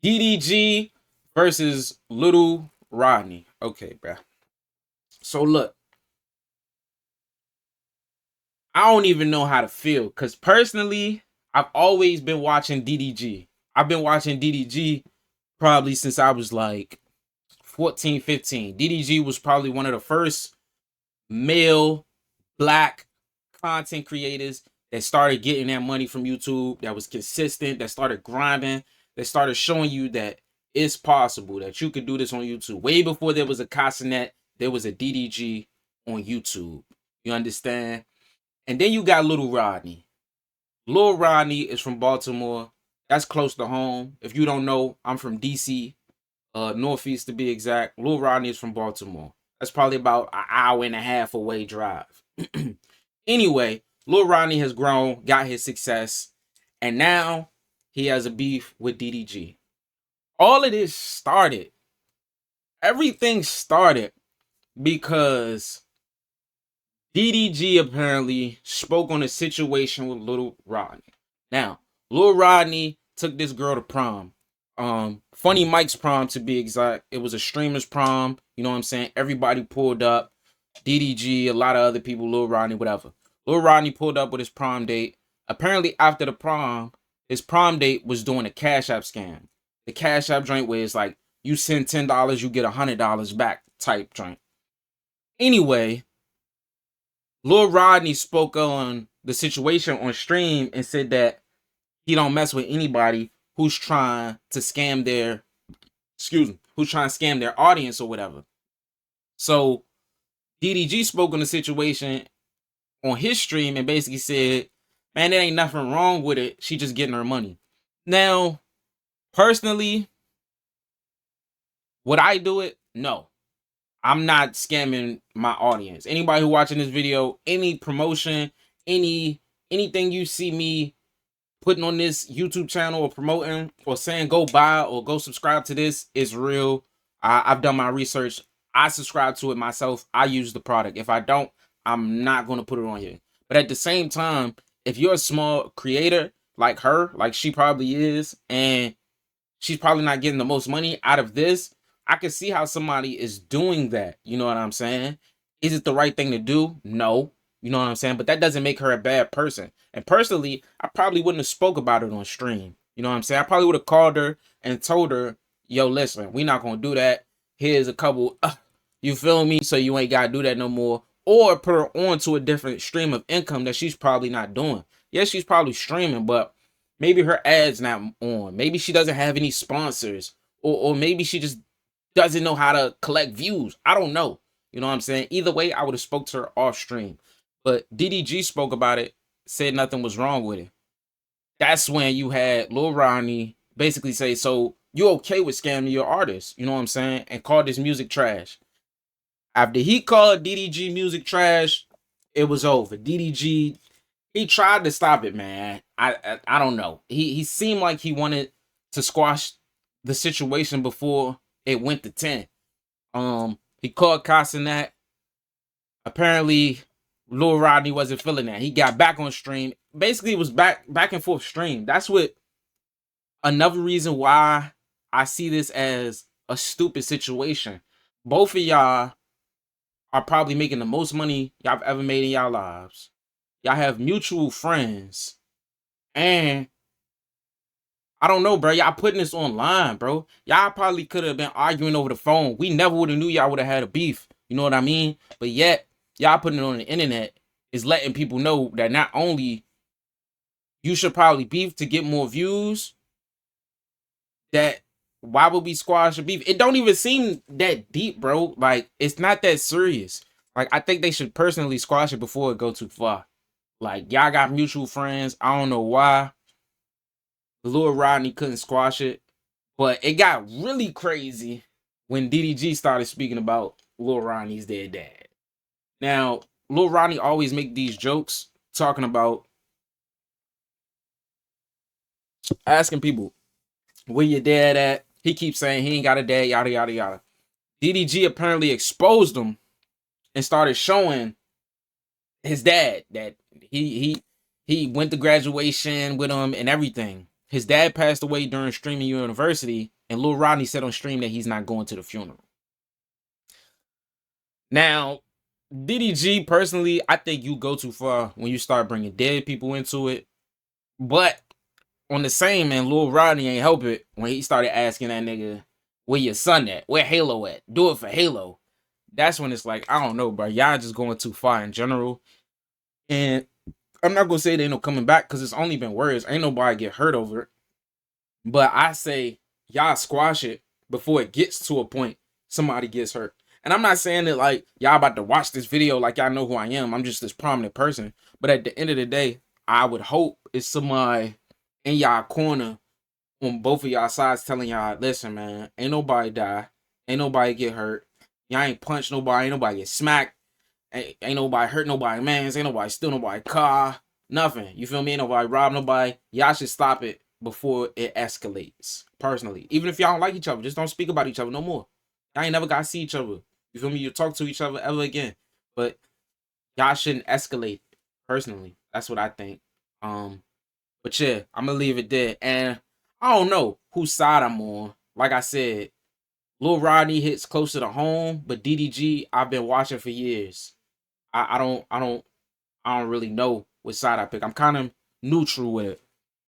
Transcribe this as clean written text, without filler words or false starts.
DDG versus Little Rodney. Okay, bro. So look, I don't even know how to feel because personally, I've always been watching DDG. I've been watching DDG probably since I was like 14, 15. DDG was probably one of the first male black content creators that started getting that money from YouTube, that was consistent, that started grinding, that started showing you that it's possible that you could do this on YouTube. Way before there was a Casanet, there was a DDG on YouTube. You understand? And then you got Little Rodney. Little Rodney is from Baltimore. That's close to home. If you don't know, I'm from DC, Northeast to be exact. Little Rodney is from Baltimore. That's probably about an hour and a half away drive. Anyway, Lil Rodney has grown, got his success, and now he has a beef with DDG. All of this started, everything started because DDG apparently spoke on a situation with Lil Rodney. Now, Lil Rodney took this girl to prom. Funny Mike's prom to be exact. It was a streamer's prom. You know what I'm saying? Everybody pulled up. DDG, a lot of other people, Lil Rodney, whatever. Lil Rodney pulled up with his prom date. Apparently, after the prom, his prom date was doing a Cash App scam. The Cash App joint where it's like, you send $10, you get $100 back type joint. Anyway, Lil Rodney spoke on the situation on stream and said that he don't mess with anybody who's trying to scam their, who's trying to scam their audience or whatever. So DDG spoke on the situation on his stream and basically said, man, there ain't nothing wrong with it. She just getting her money. Now, personally, would I do it? No. I'm not scamming my audience. Anybody who watching this video, any promotion, anything you see me putting on this YouTube channel or promoting or saying go buy or go subscribe to this is real. I've done my research. I subscribe to it myself. I use the product. If I don't, I'm not going to put it on here. But at the same time, if you're a small creator like her, like she probably is, and she's probably not getting the most money out of this, I can see how somebody is doing that. You know what I'm saying? Is it the right thing to do? No. You know what I'm saying? But that doesn't make her a bad person. And personally, I probably wouldn't have spoke about it on stream. You know what I'm saying? I probably would have called her and told her, yo, listen, we're not going to do that. Here's a couple, you feel me? So you ain't got to do that no more. Or put her on to a different stream of income that she's probably not doing. Yes, she's probably streaming, but maybe her ads not on. Maybe she doesn't have any sponsors. Or maybe she just doesn't know how to collect views. I don't know. You know what I'm saying? Either way, I would have spoke to her off stream. But DDG spoke about it, said nothing was wrong with it. That's when you had Lil Rodney basically say, so you okay with scamming your artist? You know what I'm saying? And called this music trash. After he called DDG music trash, it was over. DDG, he tried to stop it, man. I don't know. He seemed like he wanted to squash the situation before it went to 10. He called Casanet. Apparently, Lil Rodney wasn't feeling that. He got back on stream. Basically, it was back and forth stream. That's what another reason why I see this as a stupid situation. Both of y'all are probably making the most money y'all have ever made in y'all lives. Y'all have mutual friends. And I don't know, bro. Y'all putting this online, bro. Y'all probably could have been arguing over the phone. We never would have knew y'all would have had a beef. You know what I mean? But yet, y'all putting it on the internet is letting people know that not only you should probably beef to get more views, that why would we squash a beef? It don't even seem that deep, bro. Like, it's not that serious. Like, I think they should personally squash it before it go too far. Like, y'all got mutual friends. I don't know why Lil Rodney couldn't squash it. But it got really crazy when DDG started speaking about Lil Rodney's dead dad. Now, Lil Rodney always make these jokes talking about asking people, where your dad at? He keeps saying he ain't got a dad, yada, yada, yada. DDG apparently exposed him and started showing his dad that he went to graduation with him and everything. his dad passed away during streaming university, and Lil Rodney said on stream that he's not going to the funeral. Now, DDG, personally, I think you go too far when you start bringing dead people into it. But on the same, man, Lil Rodney ain't help it when he started asking that nigga, where your son at? Where Halo at? Do it for Halo. That's when it's like, I don't know, bro. Y'all just going too far in general. And I'm not gonna say they ain't no coming back because it's only been words. Ain't nobody get hurt over it. But I say y'all squash it before it gets to a point somebody gets hurt. And I'm not saying that like y'all about to watch this video like y'all know who I am. I'm just this prominent person. But at the end of the day, I would hope it's somebody in y'all corner on both of y'all sides telling y'all, listen, man, ain't nobody die. Ain't nobody get hurt. Y'all ain't punch nobody. Ain't nobody get smacked. Ain't nobody hurt nobody, man. Ain't nobody steal nobody car. Nothing. You feel me? Ain't nobody rob nobody. Y'all should stop it before it escalates. Personally. Even if y'all don't like each other, just don't speak about each other no more. Y'all ain't never got to see each other. You feel me? You talk to each other ever again. But y'all shouldn't escalate. Personally. That's what I think. But yeah, I'm gonna leave it there. And I don't know whose side I'm on. Like I said, Lil Rodney hits closer to home, but DDG I've been watching for years. I don't really know which side I pick. I'm kind of neutral with it.